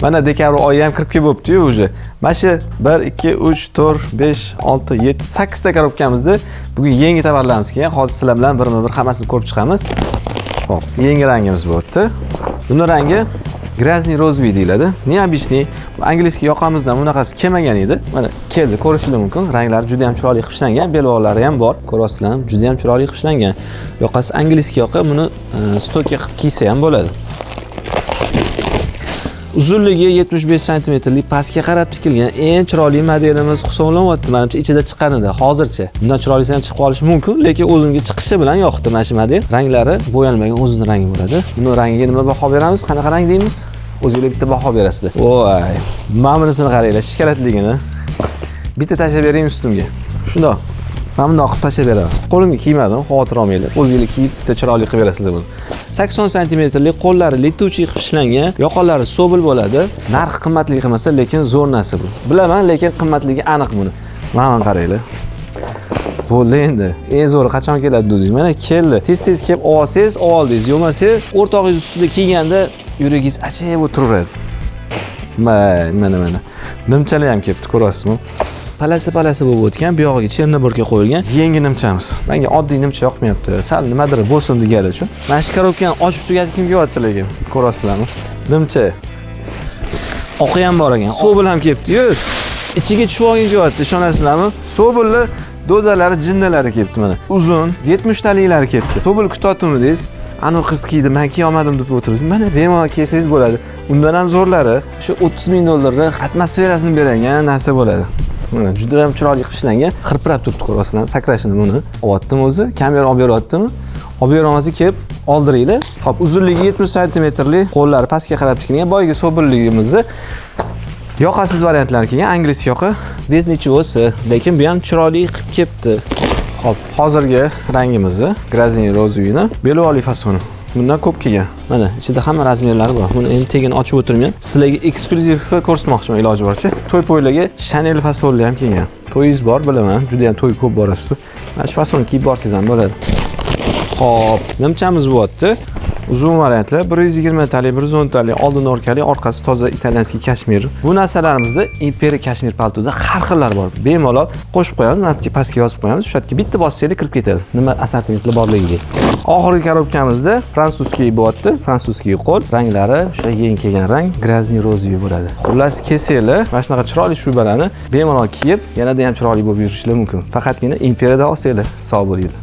Mana dekabr oyi ham kirib kelib bo'libdi-yu уже. Mana shu 1 2 3 4 5 6 7 8 ta korobkamizda bugun yangi tovarlarimiz kelgan. Hozir sizlar bilan birma-bir hammasini ko'rib chiqamiz. Xo'p, yangi rangimiz bo'pti. Buning rangi Grazniy rozvoy deyiladi. Необычный. Angliskiy yoqamizdan bunaqasi kelmagan edi. Mana keldi, ko'rishingiz mumkin. Ranglari juda ham chiroyli qilib ishlangan, belvollari ham bor. Ko'rasizlar, juda ham chiroyli qilib ishlangan. Yoqasi angliskiy yoqa, buni stokka qilib kiysa ham bo'ladi. Uzunligi 75 sm pastga qarab tikilgan eng chiroyli modelimiz hisoblanyapti. Menimcha ichida chiqqanida hozircha. Bundan chiroylisi ham chiqib qolishi mumkin, lekin o'zimga chiqishi bilan yoqdi mana shu model. Ranglari bo'yalmagan o'zining rangi bo'ladi. Buni rangiga nima baho beramiz? Qanaqa rang deymiz? O'zingizlar bitta baho berasizlar. Voy, mana bunisini qaranglar, shikaratligini. Bitta tashlab bering ustimga. Shundoq. Men bundoq qilib tashlab beraman. Qo'limga kiymadim, xavotir olmanglar. O'zingizlar kiyib bitta chiroyli qilib berasizlar buni. 80 sm qo'llari letuvchi qilib ishlangan, yoqalari sobil bo'ladi. Narxi qimmatli emas, lekin zo'r narsa bu. Bilaman, lekin qimmatligi aniq buni. Mana qaranglar. Bo'ldi endi. Eng zo'ri qachon keladi o'zingiz? Mana keldi. Tez-tez kelib olsangiz, oldingiz, yo'masa o'rtog'ingiz ustida kiyganda yuragingiz achayib o'tiraveradi. Mana. Nimchalar ham kelibdi, ko'rasizmi? Palasi bo'lib o'tgan, bu yog'iga chernoborka qo'yilgan yangi nimchamiz. Menga oddiy nimcha yoqmayapti. Sal nimadir bo'lsin degani uchun. Mana shu korobkani ochib tugatib kimga yo'qotdi lekin? Ko'rasizlarmi? Nimcha. Oqi ham bor ekan. Sobil ham kelibdi-yu. Ichiga tushib olgan yo'qotdi, ishonasizlarmi? Sobilni do'dalari, jinnalari kelibdi mana. Uzun 70 taliklari kelibdi. Sobil kutayotdim deysiz. Ana qiz kiydi, men kiy olmadim deb o'tiribsiz. Mana bemalol kiysangiz bo'ladi. Undan ham zo'rlari shu 30 ming dollarga atmosferasini beradigan narsa bo'ladi. Mana juda ham chiroyli qilib ishlangan. Xirpirab turibdi, ko'rasizlar. Sakrashini buni olyaptim o'zi. Kamera olib beryaptimi? Olib berolmasa kelib oldiringlar. Xo'p, uzunligi 70 sm, qo'llari pastga qarab tikilgan. Boyagi so'billigimizni yoqasiz variantlar kelgan, angliskiy yoqa. Без ничегоsi, lekin bu ham chiroyli qilib kelibdi. Xo'p, hozirgi rangimizni Grazniy rozvoyni belvoli fasoni. Bundan ko'p kelgan. Mana ichida hamma razmerlari bor. Buni endi tegini ochib o'tirmayman. Sizlarga eksklyuziv ko'rsatmoqchiman iloji boricha. To'y poylarga Chanel fasonli ham kelgan. To'yingiz bor, bilaman. Juda ham to'y ko'p borasiz. Mana shu fasonni kiyib borsangiz ham bo'ladi. Xo'p, nimchamiz bo'lyapti. Uzun variantlar 120 tali, 110 tali, oldin orqali, orqasi toza italyanskiy kashmir. Bu narsalarimizda imperiya kashmir paltoda har xillar bor. Bemalol qo'shib qo'yamiz, narxga pastga yozib qo'yamiz. Shu yerga bitta bossanglar kirib ketadi. Nima assortimentlar borligiga. Oxirgi korobkamizda frantsuzskiy bo'lyapti. Frantsuzskiy qo'l, ranglari o'sha yangi kelgan rang Grazniy rozvoy bo'ladi. Xullas, kelsanglar, mana shunaqa chiroyli shubalarni bemalol kiyib, yanada ham chiroyli bo'lib yurishingiz mumkin. Faqatgina imperiyadan olsanglar, sog' bo'linglar.